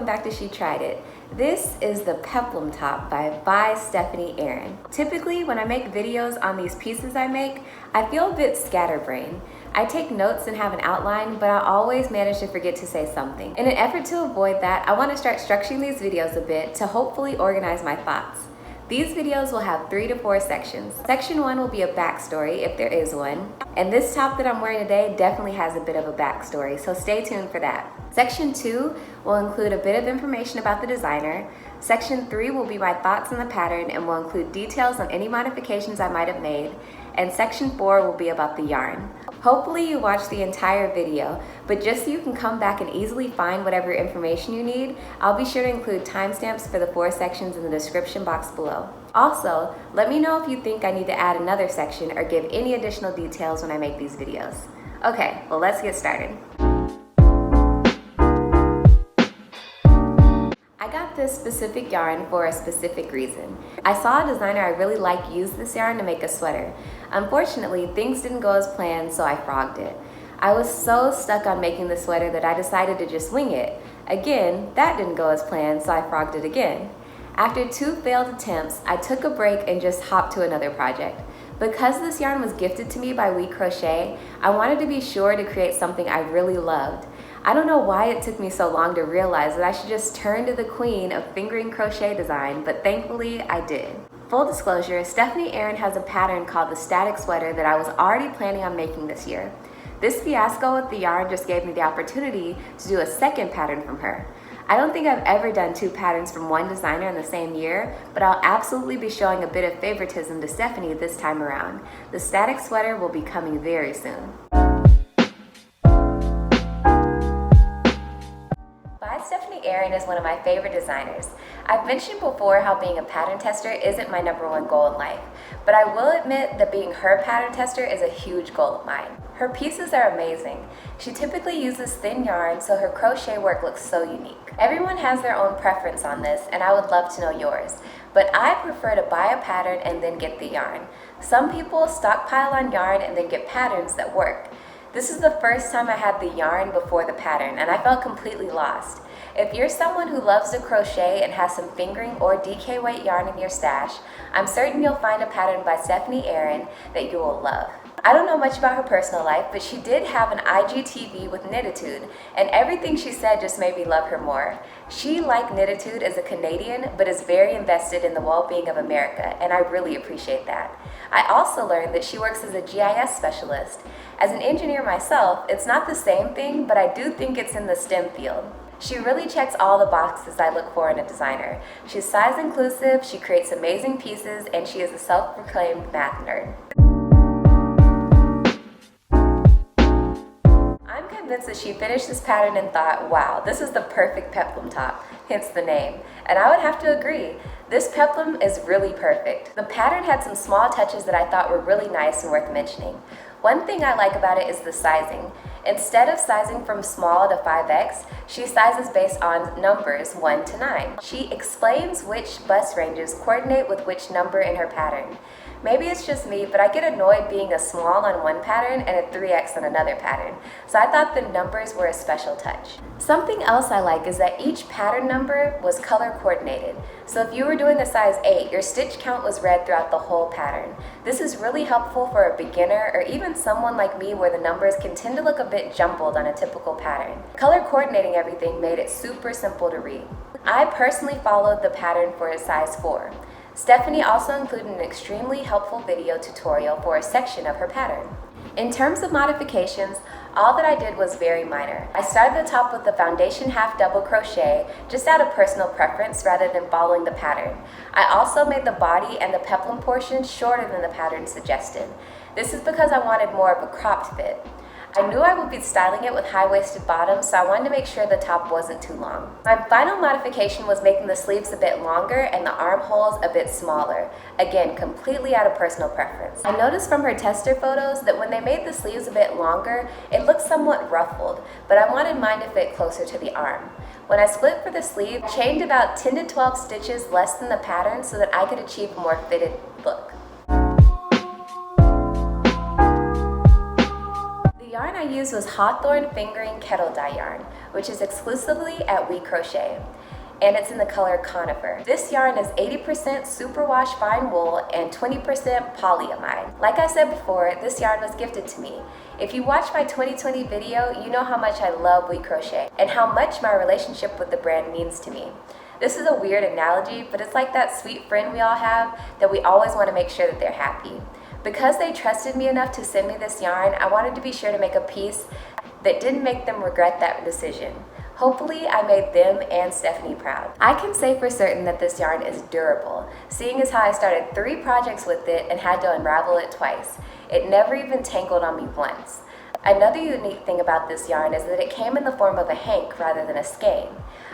back to She Tried It. This is the Peplum top by ByStephanieErin. Typically, when I make videos on these pieces I make, I feel a bit scatterbrained. I take notes and have an outline, but I always manage to forget to say something. In an effort to avoid that, I want to start structuring these videos a bit to hopefully organize my thoughts. These videos will have 3 to 4 sections. Section 1 will be a backstory, if there is one. And this top that I'm wearing today definitely has a bit of a backstory, so stay tuned for that. Section 2 will include a bit of information about the designer. Section 3 will be my thoughts on the pattern and will include details on any modifications I might have made. And Section 4 will be about the yarn. Hopefully you watched the entire video, but just so you can come back and easily find whatever information you need, I'll be sure to include timestamps for the 4 sections in the description box below. Also, let me know if you think I need to add another section or give any additional details when I make these videos. Okay, well, let's get started. I got this specific yarn for a specific reason. I saw a designer I really like use this yarn to make a sweater. Unfortunately, things didn't go as planned, so I frogged it. I was so stuck on making the sweater that I decided to just wing it. Again, that didn't go as planned, so I frogged it again. After 2 failed attempts, I took a break and just hopped to another project. Because this yarn was gifted to me by We Crochet, I wanted to be sure to create something I really loved. I don't know why it took me so long to realize that I should just turn to the queen of fingering crochet design, but thankfully I did. Full disclosure, StephanieErin has a pattern called the static sweater that I was already planning on making this year. This fiasco with the yarn just gave me the opportunity to do a second pattern from her. I don't think I've ever done 2 patterns from one designer in the same year, but I'll absolutely be showing a bit of favoritism to Stephanie this time around. The static sweater will be coming very soon. ByStephanieErin is one of my favorite designers. I've mentioned before how being a pattern tester isn't my #1 goal in life, but I will admit that being her pattern tester is a huge goal of mine. Her pieces are amazing. She typically uses thin yarn, so her crochet work looks so unique. Everyone has their own preference on this, and I would love to know yours, but I prefer to buy a pattern and then get the yarn. Some people stockpile on yarn and then get patterns that work. This is the first time I had the yarn before the pattern, and I felt completely lost. If you're someone who loves to crochet and has some fingering or DK weight yarn in your stash, I'm certain you'll find a pattern by StephanieErin that you will love. I don't know much about her personal life, but she did have an IGTV with Knititude, and everything she said just made me love her more. She, like Knititude, is a Canadian, but is very invested in the well-being of America, and I really appreciate that. I also learned that she works as a GIS specialist. As an engineer myself, it's not the same thing, but I do think it's in the STEM field. She really checks all the boxes I look for in a designer. She's size inclusive, she creates amazing pieces, and she is a self-proclaimed math nerd. I'm convinced that she finished this pattern and thought, wow, this is the perfect peplum top, hence the name. And I would have to agree, this peplum is really perfect. The pattern had some small touches that I thought were really nice and worth mentioning. One thing I like about it is the sizing. Instead of sizing from small to 5X, she sizes based on numbers 1 to 9. She explains which bust ranges coordinate with which number in her pattern. Maybe it's just me, but I get annoyed being a small on one pattern and a 3X on another pattern, so I thought the numbers were a special touch. Something else I like is that each pattern number was color coordinated. So if you were doing a size 8, your stitch count was read throughout the whole pattern. This is really helpful for a beginner or even someone like me where the numbers can tend to look a bit jumbled on a typical pattern. Color coordinating everything made it super simple to read. I personally followed the pattern for a size 4. Stephanie also included an extremely helpful video tutorial for a section of her pattern. In terms of modifications, all that I did was very minor. I started the top with the foundation half double crochet, just out of personal preference rather than following the pattern. I also made the body and the peplum portion shorter than the pattern suggested. This is because I wanted more of a cropped fit. I knew I would be styling it with high-waisted bottoms, so I wanted to make sure the top wasn't too long. My final modification was making the sleeves a bit longer and the armholes a bit smaller. Again, completely out of personal preference. I noticed from her tester photos that when they made the sleeves a bit longer, it looked somewhat ruffled, but I wanted mine to fit closer to the arm. When I split for the sleeve, I chained about 10 to 12 stitches less than the pattern so that I could achieve a more fitted look. The yarn I used was Hawthorne Fingering Kettle Dye yarn, which is exclusively at We Crochet. and it's in the color Conifer. This yarn is 80% superwash fine wool and 20% polyamide. Like I said before, this yarn was gifted to me. If you watched my 2020 video, you know how much I love We Crochet and how much my relationship with the brand means to me. This is a weird analogy, but it's like that sweet friend we all have that we always want to make sure that they're happy. Because they trusted me enough to send me this yarn, I wanted to be sure to make a piece that didn't make them regret that decision. Hopefully, I made them and Stephanie proud. I can say for certain that this yarn is durable, seeing as how I started 3 projects with it and had to unravel it twice. It never even tangled on me once. Another unique thing about this yarn is that it came in the form of a hank rather than a skein.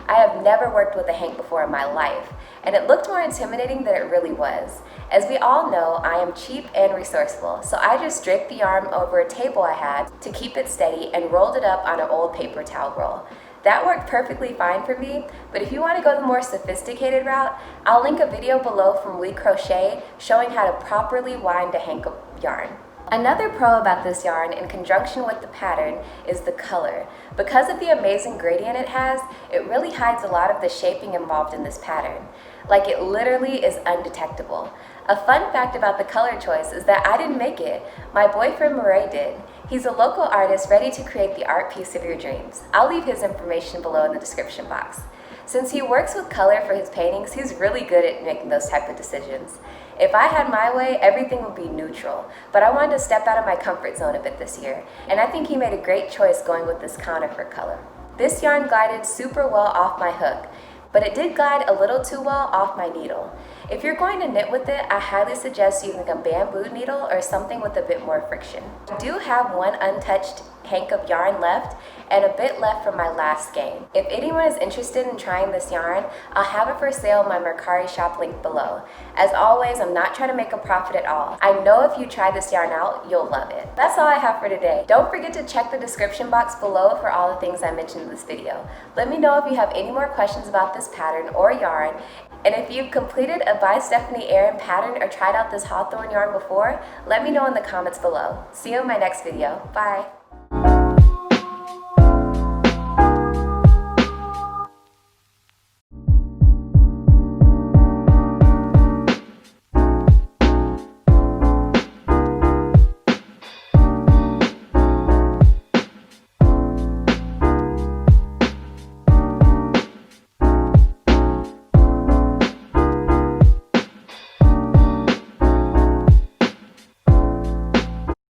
I have never worked with a hank before in my life, and it looked more intimidating than it really was. As we all know, I am cheap and resourceful, so I just draped the yarn over a table I had to keep it steady and rolled it up on an old paper towel roll. That worked perfectly fine for me, but if you want to go the more sophisticated route, I'll link a video below from We Crochet showing how to properly wind a hank of yarn. Another pro about this yarn, in conjunction with the pattern, is the color. Because of the amazing gradient it has, it really hides a lot of the shaping involved in this pattern. Like, it literally is undetectable. A fun fact about the color choice is that I didn't make it. My boyfriend Murray did. He's a local artist ready to create the art piece of your dreams. I'll leave his information below in the description box. Since he works with color for his paintings, he's really good at making those type of decisions. If I had my way, everything would be neutral, but I wanted to step out of my comfort zone a bit this year, and I think he made a great choice going with this Conifer color. This yarn glided super well off my hook, but it did glide a little too well off my needle. If you're going to knit with it, I highly suggest using a bamboo needle or something with a bit more friction. I do have one untouched hank of yarn left and a bit left from my last skein. If anyone is interested in trying this yarn, I'll have it for sale in my Mercari shop link below. As always, I'm not trying to make a profit at all. I know if you try this yarn out, you'll love it. That's all I have for today. Don't forget to check the description box below for all the things I mentioned in this video. Let me know if you have any more questions about this pattern or yarn, and if you've completed a ByStephanieErin pattern or tried out this hawthorn yarn before, let me know in the comments below. See you in my next video. Bye!